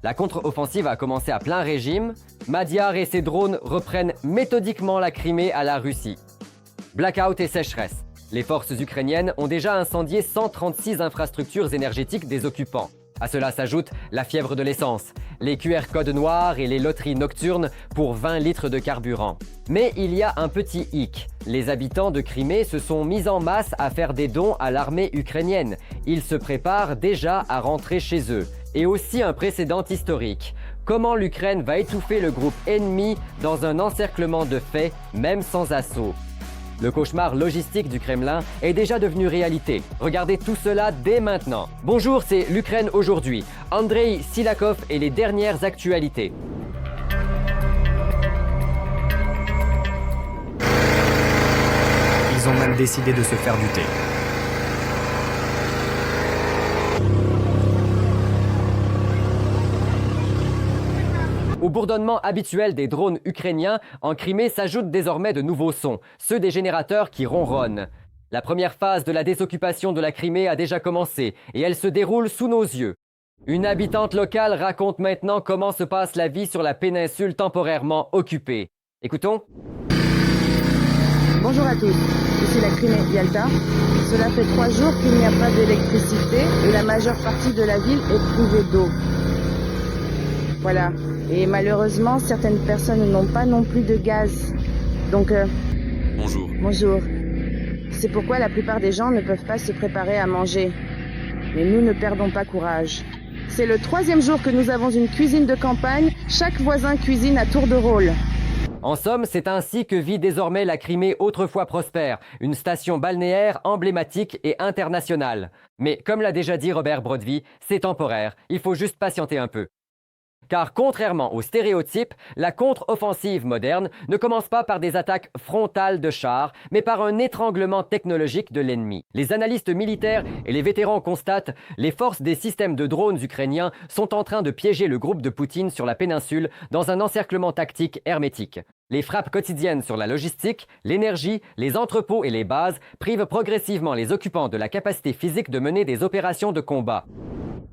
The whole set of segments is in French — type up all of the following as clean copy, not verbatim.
La contre-offensive a commencé à plein régime. Madiar et ses drones reprennent méthodiquement la Crimée à la Russie. Blackout et sécheresse. Les forces ukrainiennes ont déjà incendié 136 infrastructures énergétiques des occupants. À cela s'ajoute la fièvre de l'essence, les QR codes noirs et les loteries nocturnes pour 20 litres de carburant. Mais il y a un petit hic. Les habitants de Crimée se sont mis en masse à faire des dons à l'armée ukrainienne. Ils se préparent déjà à rentrer chez eux. Et aussi un précédent historique. Comment l'Ukraine va étouffer le groupe ennemi dans un encerclement de fait, même sans assaut? Le cauchemar logistique du Kremlin est déjà devenu réalité. Regardez tout cela dès maintenant. Bonjour, c'est l'Ukraine aujourd'hui. Andrei Silakov et les dernières actualités. Ils ont même décidé de se faire du thé. Au bourdonnement habituel des drones ukrainiens, en Crimée s'ajoutent désormais de nouveaux sons, ceux des générateurs qui ronronnent. La première phase de la désoccupation de la Crimée a déjà commencé et elle se déroule sous nos yeux. Une habitante locale raconte maintenant comment se passe la vie sur la péninsule temporairement occupée. Écoutons. Bonjour à tous, ici la Crimée Yalta. Cela fait 3 jours qu'il n'y a pas d'électricité et la majeure partie de la ville est privée d'eau. Voilà. Et malheureusement, certaines personnes n'ont pas non plus de gaz. Donc, Bonjour. Bonjour. C'est pourquoi la plupart des gens ne peuvent pas se préparer à manger. Mais nous ne perdons pas courage. C'est le 3e jour que nous avons une cuisine de campagne. Chaque voisin cuisine à tour de rôle. En somme, c'est ainsi que vit désormais la Crimée autrefois prospère, une station balnéaire emblématique et internationale. Mais comme l'a déjà dit Robert Brodby, c'est temporaire, il faut juste patienter un peu. Car contrairement aux stéréotypes, la contre-offensive moderne ne commence pas par des attaques frontales de chars, mais par un étranglement technologique de l'ennemi. Les analystes militaires et les vétérans constatent, les forces des systèmes de drones ukrainiens sont en train de piéger le groupe de Poutine sur la péninsule dans un encerclement tactique hermétique. Les frappes quotidiennes sur la logistique, l'énergie, les entrepôts et les bases privent progressivement les occupants de la capacité physique de mener des opérations de combat.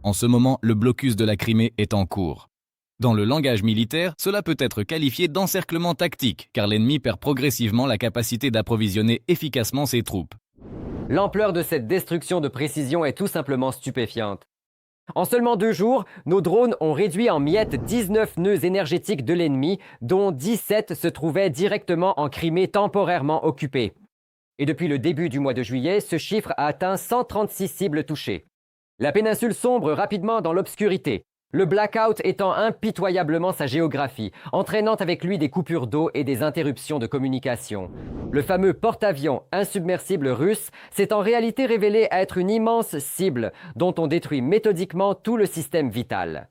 En ce moment, le blocus de la Crimée est en cours. Dans le langage militaire, cela peut être qualifié d'encerclement tactique, car l'ennemi perd progressivement la capacité d'approvisionner efficacement ses troupes. L'ampleur de cette destruction de précision est tout simplement stupéfiante. En seulement 2 jours, nos drones ont réduit en miettes 19 nœuds énergétiques de l'ennemi, dont 17 se trouvaient directement en Crimée temporairement occupée. Et depuis le début du mois de juillet, ce chiffre a atteint 136 cibles touchées. La péninsule sombre rapidement dans l'obscurité. Le blackout étend impitoyablement sa géographie, entraînant avec lui des coupures d'eau et des interruptions de communication. Le fameux porte-avions insubmersible russe s'est en réalité révélé être une immense cible dont on détruit méthodiquement tout le système vital.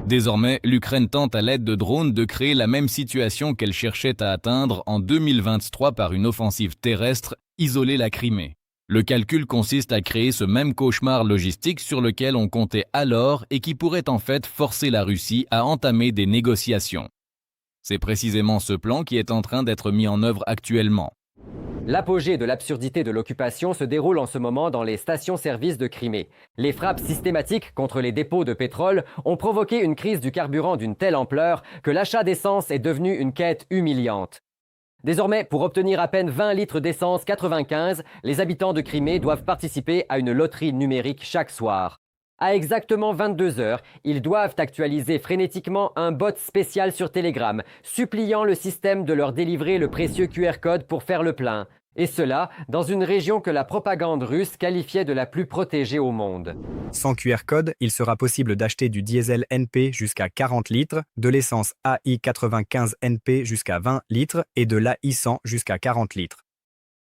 Désormais, l'Ukraine tente à l'aide de drones de créer la même situation qu'elle cherchait à atteindre en 2023 par une offensive terrestre, isoler la Crimée. Le calcul consiste à créer ce même cauchemar logistique sur lequel on comptait alors et qui pourrait en fait forcer la Russie à entamer des négociations. C'est précisément ce plan qui est en train d'être mis en œuvre actuellement. L'apogée de l'absurdité de l'occupation se déroule en ce moment dans les stations-service de Crimée. Les frappes systématiques contre les dépôts de pétrole ont provoqué une crise du carburant d'une telle ampleur que l'achat d'essence est devenu une quête humiliante. Désormais, pour obtenir à peine 20 litres d'essence 95, les habitants de Crimée doivent participer à une loterie numérique chaque soir. À exactement 22 heures, ils doivent actualiser frénétiquement un bot spécial sur Telegram, suppliant le système de leur délivrer le précieux QR code pour faire le plein. Et cela dans une région que la propagande russe qualifiait de la plus protégée au monde. Sans QR code, il sera possible d'acheter du diesel NP jusqu'à 40 litres, de l'essence AI 95 NP jusqu'à 20 litres et de l'AI 100 jusqu'à 40 litres.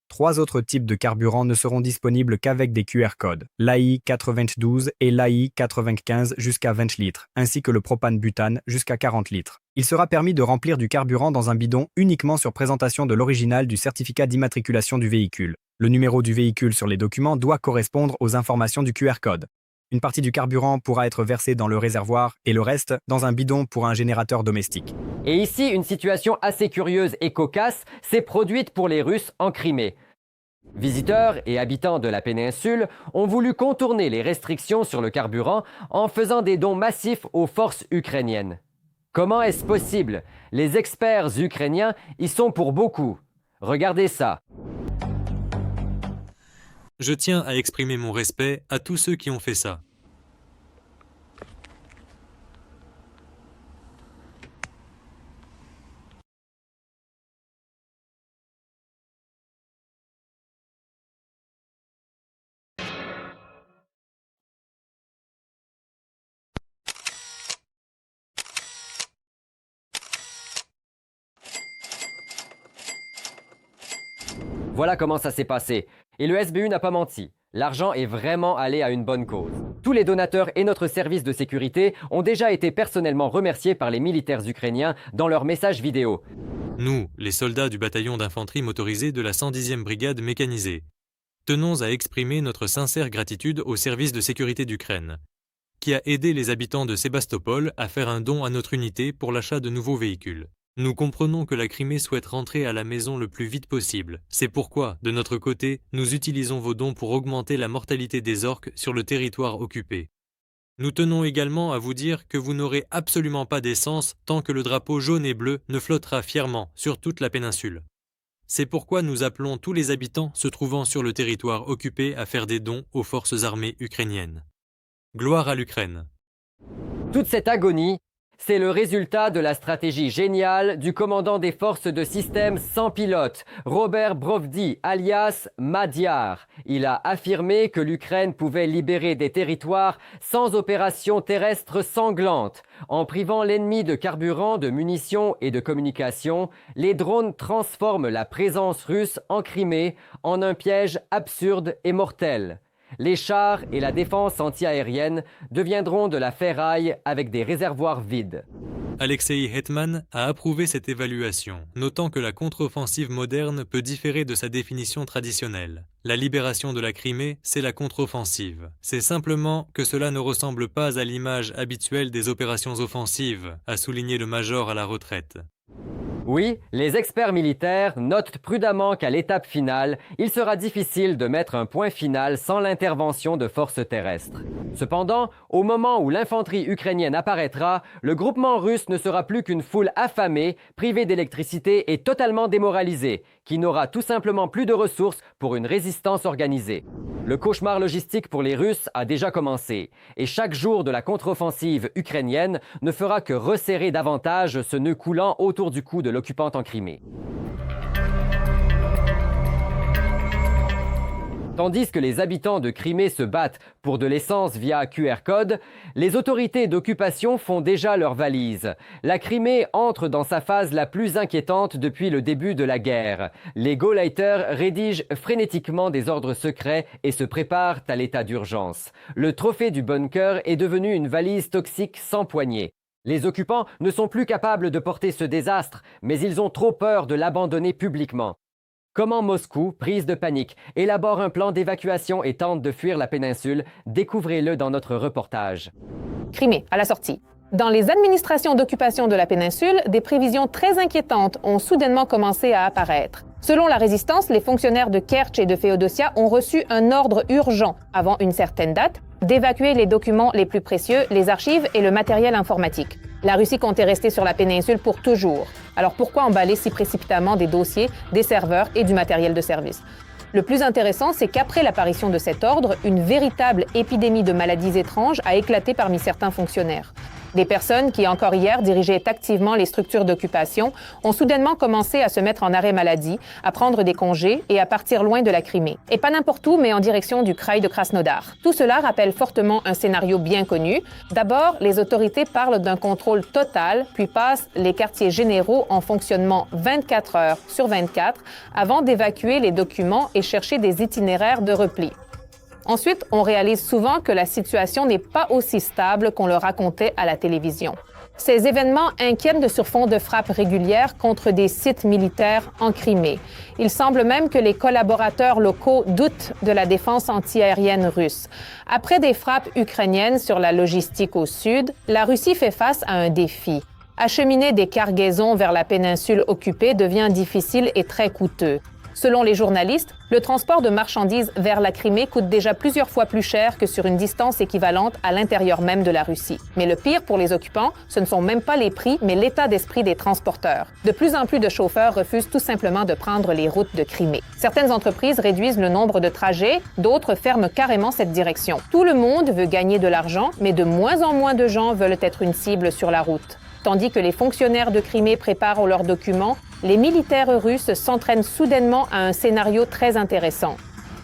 3 autres types de carburants ne seront disponibles qu'avec des QR codes, l'AI 92 et l'AI 95 jusqu'à 20 litres, ainsi que le propane-butane jusqu'à 40 litres. Il sera permis de remplir du carburant dans un bidon uniquement sur présentation de l'original du certificat d'immatriculation du véhicule. Le numéro du véhicule sur les documents doit correspondre aux informations du QR code. Une partie du carburant pourra être versée dans le réservoir et le reste dans un bidon pour un générateur domestique. Et ici, une situation assez curieuse et cocasse s'est produite pour les Russes en Crimée. Visiteurs et habitants de la péninsule ont voulu contourner les restrictions sur le carburant en faisant des dons massifs aux forces ukrainiennes. Comment est-ce possible? Les experts ukrainiens y sont pour beaucoup. Regardez ça. Je tiens à exprimer mon respect à tous ceux qui ont fait ça. Voilà comment ça s'est passé. Et le SBU n'a pas menti. L'argent est vraiment allé à une bonne cause. Tous les donateurs et notre service de sécurité ont déjà été personnellement remerciés par les militaires ukrainiens dans leurs messages vidéo. Nous, les soldats du bataillon d'infanterie motorisée de la 110e brigade mécanisée, tenons à exprimer notre sincère gratitude au service de sécurité d'Ukraine, qui a aidé les habitants de Sébastopol à faire un don à notre unité pour l'achat de nouveaux véhicules. Nous comprenons que la Crimée souhaite rentrer à la maison le plus vite possible. C'est pourquoi, de notre côté, nous utilisons vos dons pour augmenter la mortalité des orques sur le territoire occupé. Nous tenons également à vous dire que vous n'aurez absolument pas d'essence tant que le drapeau jaune et bleu ne flottera fièrement sur toute la péninsule. C'est pourquoi nous appelons tous les habitants se trouvant sur le territoire occupé à faire des dons aux forces armées ukrainiennes. Gloire à l'Ukraine. Toute cette agonie, c'est le résultat de la stratégie géniale du commandant des forces de système sans pilote, Robert Brovdi, alias Madiar. Il a affirmé que l'Ukraine pouvait libérer des territoires sans opération terrestre sanglante. En privant l'ennemi de carburant, de munitions et de communication, les drones transforment la présence russe en Crimée en un piège absurde et mortel. Les chars et la défense antiaérienne deviendront de la ferraille avec des réservoirs vides. Alexei Hetman a approuvé cette évaluation, notant que la contre-offensive moderne peut différer de sa définition traditionnelle. La libération de la Crimée, c'est la contre-offensive. C'est simplement que cela ne ressemble pas à l'image habituelle des opérations offensives, a souligné le major à la retraite. Oui, les experts militaires notent prudemment qu'à l'étape finale, il sera difficile de mettre un point final sans l'intervention de forces terrestres. Cependant, au moment où l'infanterie ukrainienne apparaîtra, le groupement russe ne sera plus qu'une foule affamée, privée d'électricité et totalement démoralisée, qui n'aura tout simplement plus de ressources pour une résistance organisée. Le cauchemar logistique pour les Russes a déjà commencé, et chaque jour de la contre-offensive ukrainienne ne fera que resserrer davantage ce nœud coulant autour du cou de l'occupante en Crimée. Tandis que les habitants de Crimée se battent pour de l'essence via QR code, les autorités d'occupation font déjà leurs valises. La Crimée entre dans sa phase la plus inquiétante depuis le début de la guerre. Les Gauleiters rédigent frénétiquement des ordres secrets et se préparent à l'état d'urgence. Le trophée du bunker est devenu une valise toxique sans poignée. Les occupants ne sont plus capables de porter ce désastre, mais ils ont trop peur de l'abandonner publiquement. Comment Moscou, prise de panique, élabore un plan d'évacuation et tente de fuir la péninsule, découvrez-le dans notre reportage. Crimée, à la sortie. Dans les administrations d'occupation de la péninsule, des prévisions très inquiétantes ont soudainement commencé à apparaître. Selon la résistance, les fonctionnaires de Kerch et de Féodosia ont reçu un ordre urgent, avant une certaine date, d'évacuer les documents les plus précieux, les archives et le matériel informatique. La Russie comptait rester sur la péninsule pour toujours. Alors pourquoi emballer si précipitamment des dossiers, des serveurs et du matériel de service? Le plus intéressant, c'est qu'après l'apparition de cet ordre, une véritable épidémie de maladies étranges a éclaté parmi certains fonctionnaires. Des personnes qui, encore hier, dirigeaient activement les structures d'occupation ont soudainement commencé à se mettre en arrêt maladie, à prendre des congés et à partir loin de la Crimée. Et pas n'importe où, mais en direction du kraï de Krasnodar. Tout cela rappelle fortement un scénario bien connu. D'abord, les autorités parlent d'un contrôle total, puis passent les quartiers généraux en fonctionnement 24 heures sur 24 avant d'évacuer les documents et chercher des itinéraires de repli. Ensuite, on réalise souvent que la situation n'est pas aussi stable qu'on le racontait à la télévision. Ces événements inquiètent sur fond de frappes régulières contre des sites militaires en Crimée. Il semble même que les collaborateurs locaux doutent de la défense antiaérienne russe. Après des frappes ukrainiennes sur la logistique au sud, la Russie fait face à un défi. Acheminer des cargaisons vers la péninsule occupée devient difficile et très coûteux. Selon les journalistes, le transport de marchandises vers la Crimée coûte déjà plusieurs fois plus cher que sur une distance équivalente à l'intérieur même de la Russie. Mais le pire pour les occupants, ce ne sont même pas les prix, mais l'état d'esprit des transporteurs. De plus en plus de chauffeurs refusent tout simplement de prendre les routes de Crimée. Certaines entreprises réduisent le nombre de trajets, d'autres ferment carrément cette direction. Tout le monde veut gagner de l'argent, mais de moins en moins de gens veulent être une cible sur la route. Tandis que les fonctionnaires de Crimée préparent leurs documents, les militaires russes s'entraînent soudainement à un scénario très intéressant.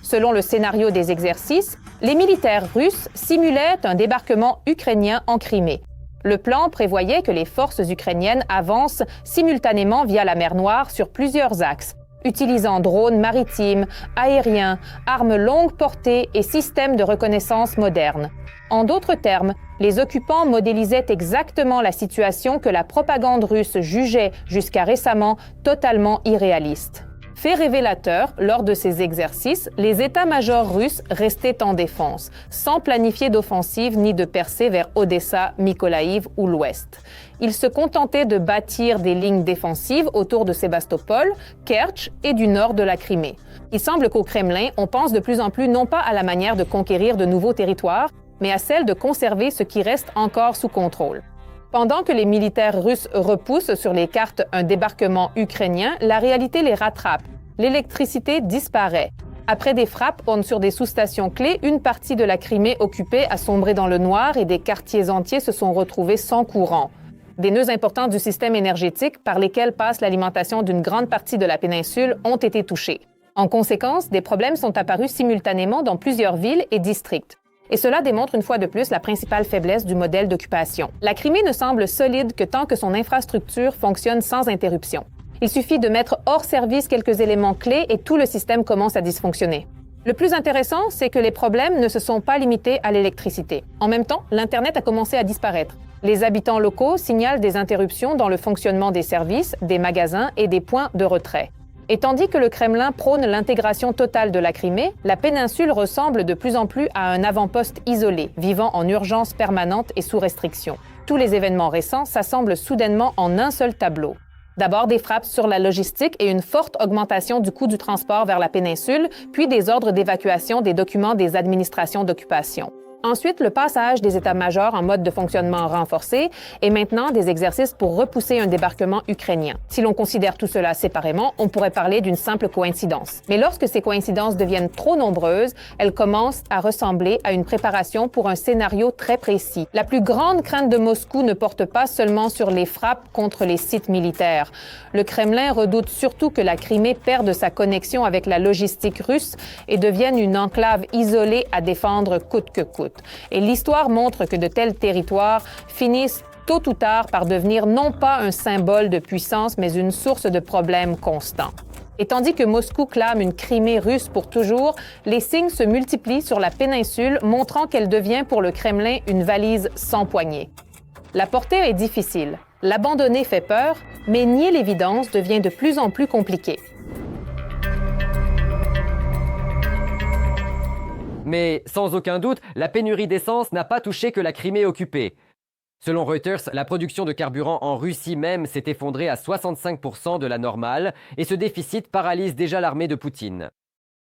Selon le scénario des exercices, les militaires russes simulaient un débarquement ukrainien en Crimée. Le plan prévoyait que les forces ukrainiennes avancent simultanément via la mer Noire sur plusieurs axes, utilisant drones maritimes, aériens, armes longue portée et systèmes de reconnaissance modernes. En d'autres termes, les occupants modélisaient exactement la situation que la propagande russe jugeait jusqu'à récemment totalement irréaliste. Fait révélateur, lors de ces exercices, les états-majors russes restaient en défense, sans planifier d'offensive ni de percée vers Odessa, Mykolaïv ou l'Ouest. Ils se contentaient de bâtir des lignes défensives autour de Sébastopol, Kertch et du nord de la Crimée. Il semble qu'au Kremlin, on pense de plus en plus non pas à la manière de conquérir de nouveaux territoires, mais à celle de conserver ce qui reste encore sous contrôle. Pendant que les militaires russes repoussent sur les cartes un débarquement ukrainien, la réalité les rattrape. L'électricité disparaît. Après des frappes sur des sous-stations clés, une partie de la Crimée occupée a sombré dans le noir et des quartiers entiers se sont retrouvés sans courant. Des nœuds importants du système énergétique par lesquels passe l'alimentation d'une grande partie de la péninsule ont été touchés. En conséquence, des problèmes sont apparus simultanément dans plusieurs villes et districts. Et cela démontre une fois de plus la principale faiblesse du modèle d'occupation. La Crimée ne semble solide que tant que son infrastructure fonctionne sans interruption. Il suffit de mettre hors service quelques éléments clés et tout le système commence à dysfonctionner. Le plus intéressant, c'est que les problèmes ne se sont pas limités à l'électricité. En même temps, l'Internet a commencé à disparaître. Les habitants locaux signalent des interruptions dans le fonctionnement des services, des magasins et des points de retrait. Et tandis que le Kremlin prône l'intégration totale de la Crimée, la péninsule ressemble de plus en plus à un avant-poste isolé, vivant en urgence permanente et sous restriction. Tous les événements récents s'assemblent soudainement en un seul tableau. D'abord des frappes sur la logistique et une forte augmentation du coût du transport vers la péninsule, puis des ordres d'évacuation des documents des administrations d'occupation. Ensuite, le passage des états-majors en mode de fonctionnement renforcé et maintenant des exercices pour repousser un débarquement ukrainien. Si l'on considère tout cela séparément, on pourrait parler d'une simple coïncidence. Mais lorsque ces coïncidences deviennent trop nombreuses, elles commencent à ressembler à une préparation pour un scénario très précis. La plus grande crainte de Moscou ne porte pas seulement sur les frappes contre les sites militaires. Le Kremlin redoute surtout que la Crimée perde sa connexion avec la logistique russe et devienne une enclave isolée à défendre coûte que coûte. Et l'histoire montre que de tels territoires finissent tôt ou tard par devenir non pas un symbole de puissance, mais une source de problèmes constants. Et tandis que Moscou clame une Crimée russe pour toujours, les signes se multiplient sur la péninsule, montrant qu'elle devient pour le Kremlin une valise sans poignée. La portée est difficile. L'abandonner fait peur, mais nier l'évidence devient de plus en plus compliqué. Mais sans aucun doute, la pénurie d'essence n'a pas touché que la Crimée occupée. Selon Reuters, la production de carburant en Russie même s'est effondrée à 65% de la normale et ce déficit paralyse déjà l'armée de Poutine.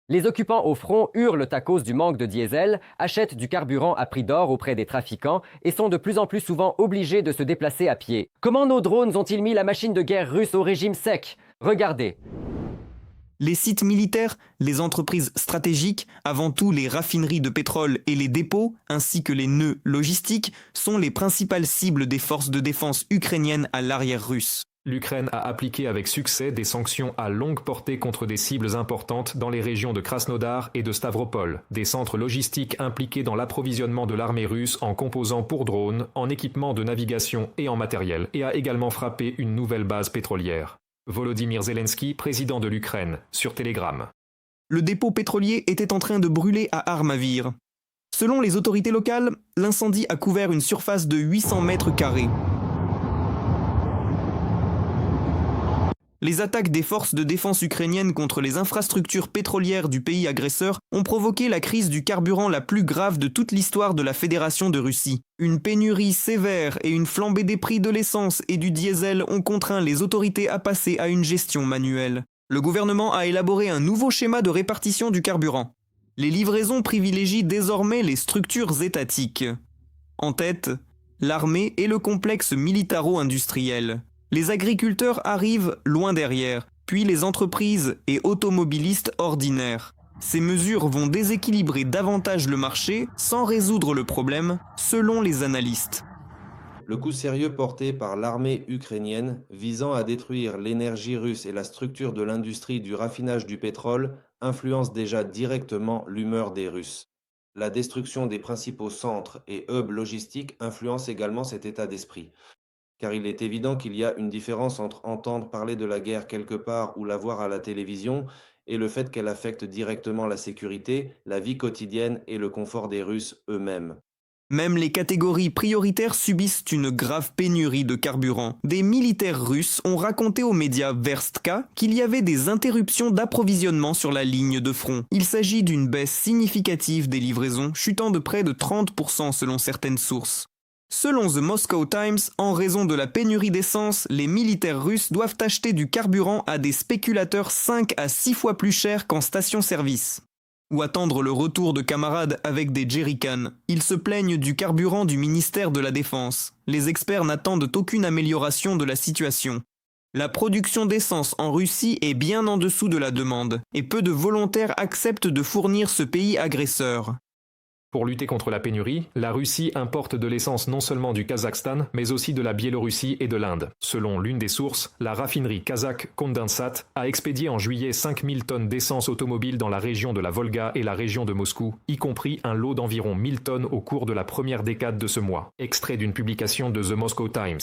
Les occupants au front hurlent à cause du manque de diesel, achètent du carburant à prix d'or auprès des trafiquants et sont de plus en plus souvent obligés de se déplacer à pied. Comment nos drones ont-ils mis la machine de guerre russe au régime sec? Regardez. Les sites militaires, les entreprises stratégiques, avant tout les raffineries de pétrole et les dépôts, ainsi que les nœuds logistiques, sont les principales cibles des forces de défense ukrainiennes à l'arrière russe. L'Ukraine a appliqué avec succès des sanctions à longue portée contre des cibles importantes dans les régions de Krasnodar et de Stavropol, des centres logistiques impliqués dans l'approvisionnement de l'armée russe en composants pour drones, en équipements de navigation et en matériel, et a également frappé une nouvelle base pétrolière. Volodymyr Zelensky, président de l'Ukraine, sur Telegram. Le dépôt pétrolier était en train de brûler à Armavir. Selon les autorités locales, l'incendie a couvert une surface de 800 mètres carrés. Les attaques des forces de défense ukrainiennes contre les infrastructures pétrolières du pays agresseur ont provoqué la crise du carburant la plus grave de toute l'histoire de la Fédération de Russie. Une pénurie sévère et une flambée des prix de l'essence et du diesel ont contraint les autorités à passer à une gestion manuelle. Le gouvernement a élaboré un nouveau schéma de répartition du carburant. Les livraisons privilégient désormais les structures étatiques. En tête, l'armée et le complexe militaro-industriel. Les agriculteurs arrivent loin derrière, puis les entreprises et automobilistes ordinaires. Ces mesures vont déséquilibrer davantage le marché sans résoudre le problème, selon les analystes. Le coup sérieux porté par l'armée ukrainienne visant à détruire l'énergie russe et la structure de l'industrie du raffinage du pétrole influence déjà directement l'humeur des Russes. La destruction des principaux centres et hubs logistiques influence également cet état d'esprit. Car il est évident qu'il y a une différence entre entendre parler de la guerre quelque part ou la voir à la télévision et le fait qu'elle affecte directement la sécurité, la vie quotidienne et le confort des Russes eux-mêmes. Même les catégories prioritaires subissent une grave pénurie de carburant. Des militaires russes ont raconté aux médias Verstka qu'il y avait des interruptions d'approvisionnement sur la ligne de front. Il s'agit d'une baisse significative des livraisons, chutant de près de 30% selon certaines sources. Selon The Moscow Times, en raison de la pénurie d'essence, les militaires russes doivent acheter du carburant à des spéculateurs 5 à 6 fois plus chers qu'en station-service. Ou attendre le retour de camarades avec des jerrycans. Ils se plaignent du carburant du ministère de la Défense. Les experts n'attendent aucune amélioration de la situation. La production d'essence en Russie est bien en dessous de la demande, et peu de volontaires acceptent de fournir ce pays agresseur. Pour lutter contre la pénurie, la Russie importe de l'essence non seulement du Kazakhstan, mais aussi de la Biélorussie et de l'Inde. Selon l'une des sources, la raffinerie kazakh Kondensat a expédié en juillet 5000 tonnes d'essence automobile dans la région de la Volga et la région de Moscou, y compris un lot d'environ 1000 tonnes au cours de la première décade de ce mois. Extrait d'une publication de The Moscow Times.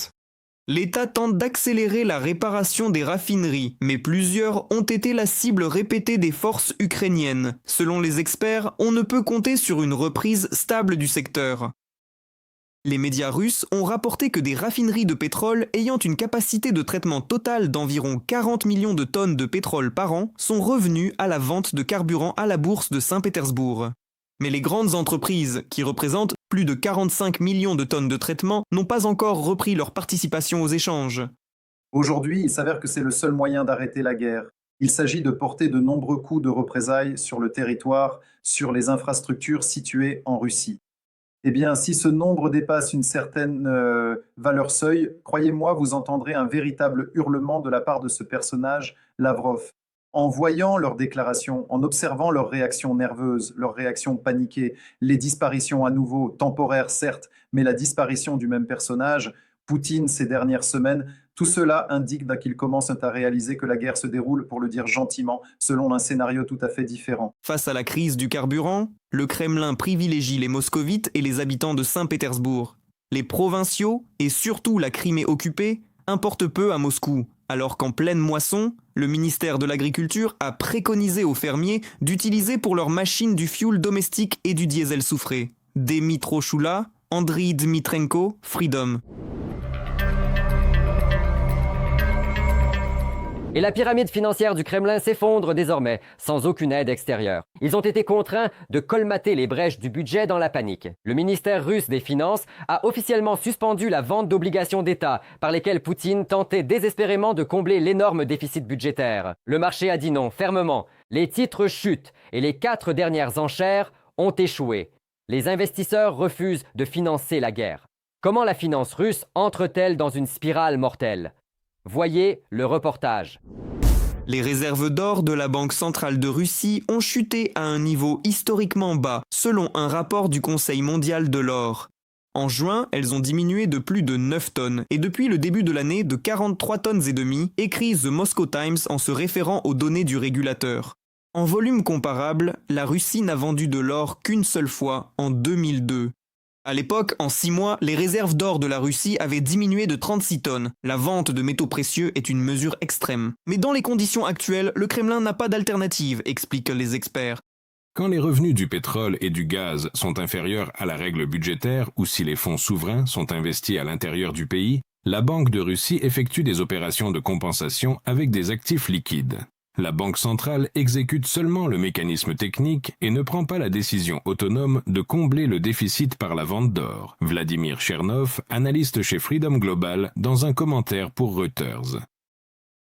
L'État tente d'accélérer la réparation des raffineries, mais plusieurs ont été la cible répétée des forces ukrainiennes. Selon les experts, on ne peut compter sur une reprise stable du secteur. Les médias russes ont rapporté que des raffineries de pétrole ayant une capacité de traitement totale d'environ 40 millions de tonnes de pétrole par an sont revenues à la vente de carburant à la bourse de Saint-Pétersbourg. Mais les grandes entreprises, qui représentent plus de 45 millions de tonnes de traitement, n'ont pas encore repris leur participation aux échanges. Aujourd'hui, il s'avère que c'est le seul moyen d'arrêter la guerre. Il s'agit de porter de nombreux coups de représailles sur le territoire, sur les infrastructures situées en Russie. Eh bien, si ce nombre dépasse une certaine valeur seuil, croyez-moi, vous entendrez un véritable hurlement de la part de ce personnage, Lavrov. En voyant leurs déclarations, en observant leurs réactions nerveuses, leurs réactions paniquées, les disparitions à nouveau, temporaires certes, mais la disparition du même personnage, Poutine ces dernières semaines, tout cela indique qu'il commence à réaliser que la guerre se déroule, pour le dire gentiment, selon un scénario tout à fait différent. Face à la crise du carburant, le Kremlin privilégie les moscovites et les habitants de Saint-Pétersbourg. Les provinciaux, et surtout la Crimée occupée, importent peu à Moscou, alors qu'en pleine moisson, le ministère de l'Agriculture a préconisé aux fermiers d'utiliser pour leurs machines du fioul domestique et du diesel soufré. Dmitro-Shula, Andriy Dmitrenko, Freedom. Et la pyramide financière du Kremlin s'effondre désormais, sans aucune aide extérieure. Ils ont été contraints de colmater les brèches du budget dans la panique. Le ministère russe des Finances a officiellement suspendu la vente d'obligations d'État, par lesquelles Poutine tentait désespérément de combler l'énorme déficit budgétaire. Le marché a dit non, fermement. Les titres chutent et les 4 dernières enchères ont échoué. Les investisseurs refusent de financer la guerre. Comment la finance russe entre-t-elle dans une spirale mortelle ? Voyez le reportage. Les réserves d'or de la Banque centrale de Russie ont chuté à un niveau historiquement bas, selon un rapport du Conseil mondial de l'or. En juin, elles ont diminué de plus de 9 tonnes, et depuis le début de l'année de 43 tonnes et demie, écrit The Moscow Times en se référant aux données du régulateur. En volume comparable, la Russie n'a vendu de l'or qu'une seule fois, en 2002. À l'époque, en 6 mois, les réserves d'or de la Russie avaient diminué de 36 tonnes. La vente de métaux précieux est une mesure extrême. Mais dans les conditions actuelles, le Kremlin n'a pas d'alternative, expliquent les experts. Quand les revenus du pétrole et du gaz sont inférieurs à la règle budgétaire ou si les fonds souverains sont investis à l'intérieur du pays, la Banque de Russie effectue des opérations de compensation avec des actifs liquides. La Banque centrale exécute seulement le mécanisme technique et ne prend pas la décision autonome de combler le déficit par la vente d'or. Vladimir Chernov, analyste chez Freedom Global, dans un commentaire pour Reuters.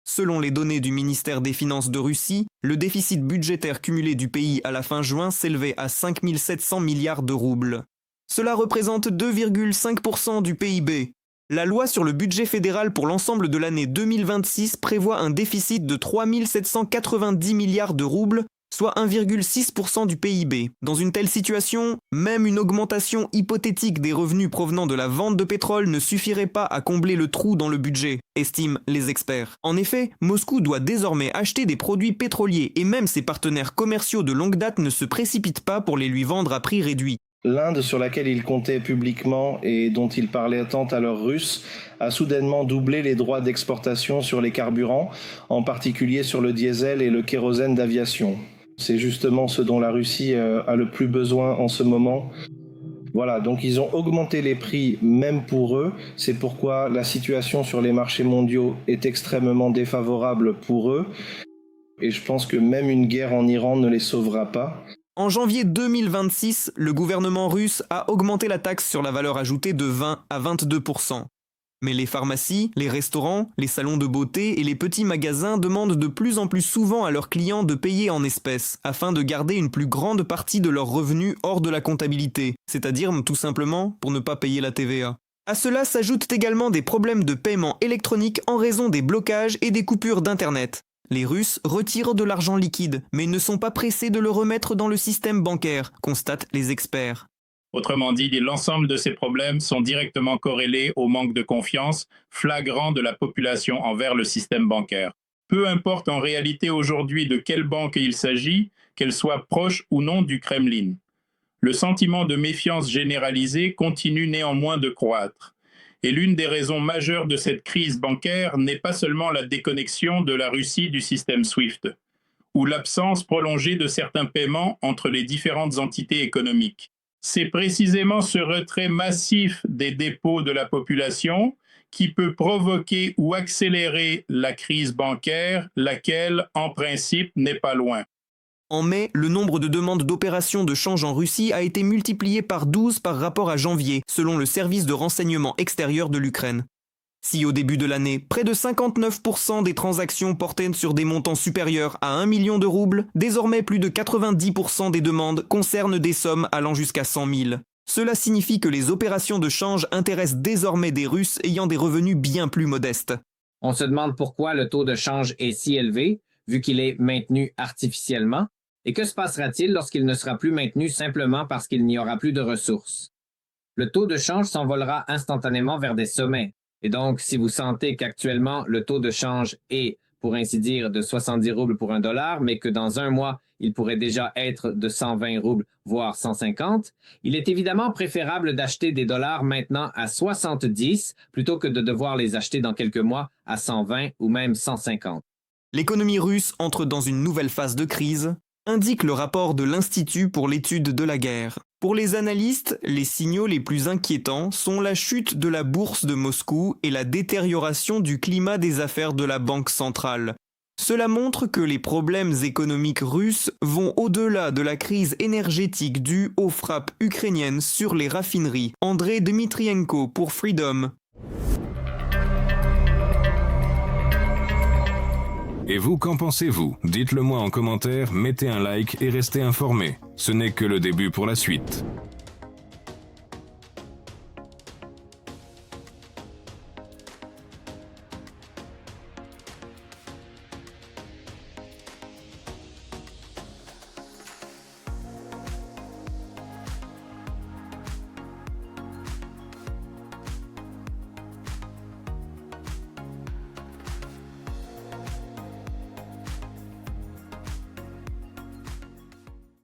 Selon les données du ministère des Finances de Russie, le déficit budgétaire cumulé du pays à la fin juin s'élevait à 5 700 milliards de roubles. Cela représente 2,5% du PIB. La loi sur le budget fédéral pour l'ensemble de l'année 2026 prévoit un déficit de 3 790 milliards de roubles, soit 1,6% du PIB. Dans une telle situation, même une augmentation hypothétique des revenus provenant de la vente de pétrole ne suffirait pas à combler le trou dans le budget, estiment les experts. En effet, Moscou doit désormais acheter des produits pétroliers et même ses partenaires commerciaux de longue date ne se précipitent pas pour les lui vendre à prix réduit. L'Inde, sur laquelle ils comptaient publiquement et dont ils parlaient tant à leurs Russes, a soudainement doublé les droits d'exportation sur les carburants, en particulier sur le diesel et le kérosène d'aviation. C'est justement ce dont la Russie a le plus besoin en ce moment. Voilà, donc ils ont augmenté les prix même pour eux. C'est pourquoi la situation sur les marchés mondiaux est extrêmement défavorable pour eux. Et je pense que même une guerre en Iran ne les sauvera pas. En janvier 2026, le gouvernement russe a augmenté la taxe sur la valeur ajoutée de 20 à 22%. Mais les pharmacies, les restaurants, les salons de beauté et les petits magasins demandent de plus en plus souvent à leurs clients de payer en espèces, afin de garder une plus grande partie de leurs revenus hors de la comptabilité, c'est-à-dire tout simplement pour ne pas payer la TVA. À cela s'ajoutent également des problèmes de paiement électronique en raison des blocages et des coupures d'Internet. Les Russes retirent de l'argent liquide, mais ne sont pas pressés de le remettre dans le système bancaire, constatent les experts. Autrement dit, l'ensemble de ces problèmes sont directement corrélés au manque de confiance flagrant de la population envers le système bancaire. Peu importe en réalité aujourd'hui de quelle banque il s'agit, qu'elle soit proche ou non du Kremlin. Le sentiment de méfiance généralisée continue néanmoins de croître. Et l'une des raisons majeures de cette crise bancaire n'est pas seulement la déconnexion de la Russie du système SWIFT, ou l'absence prolongée de certains paiements entre les différentes entités économiques. C'est précisément ce retrait massif des dépôts de la population qui peut provoquer ou accélérer la crise bancaire, laquelle, en principe, n'est pas loin. En mai, le nombre de demandes d'opérations de change en Russie a été multiplié par 12 par rapport à janvier, selon le service de renseignement extérieur de l'Ukraine. Si au début de l'année, près de 59% des transactions portaient sur des montants supérieurs à 1 million de roubles, désormais plus de 90% des demandes concernent des sommes allant jusqu'à 100 000. Cela signifie que les opérations de change intéressent désormais des Russes ayant des revenus bien plus modestes. On se demande pourquoi le taux de change est si élevé, vu qu'il est maintenu artificiellement. Et que se passera-t-il lorsqu'il ne sera plus maintenu simplement parce qu'il n'y aura plus de ressources? Le taux de change s'envolera instantanément vers des sommets. Et donc, si vous sentez qu'actuellement, le taux de change est, pour ainsi dire, de 70 roubles pour $1, mais que dans un mois, il pourrait déjà être de 120 roubles, voire 150, il est évidemment préférable d'acheter des dollars maintenant à 70 plutôt que de devoir les acheter dans quelques mois à 120 ou même 150. L'économie russe entre dans une nouvelle phase de crise, indique le rapport de l'Institut pour l'étude de la guerre. Pour les analystes, les signaux les plus inquiétants sont la chute de la bourse de Moscou et la détérioration du climat des affaires de la Banque centrale. Cela montre que les problèmes économiques russes vont au-delà de la crise énergétique due aux frappes ukrainiennes sur les raffineries. Andrei Dmitrienko pour Freedom. Et vous, qu'en pensez-vous? Dites-le moi en commentaire, mettez un like et restez informés. Ce n'est que le début pour la suite.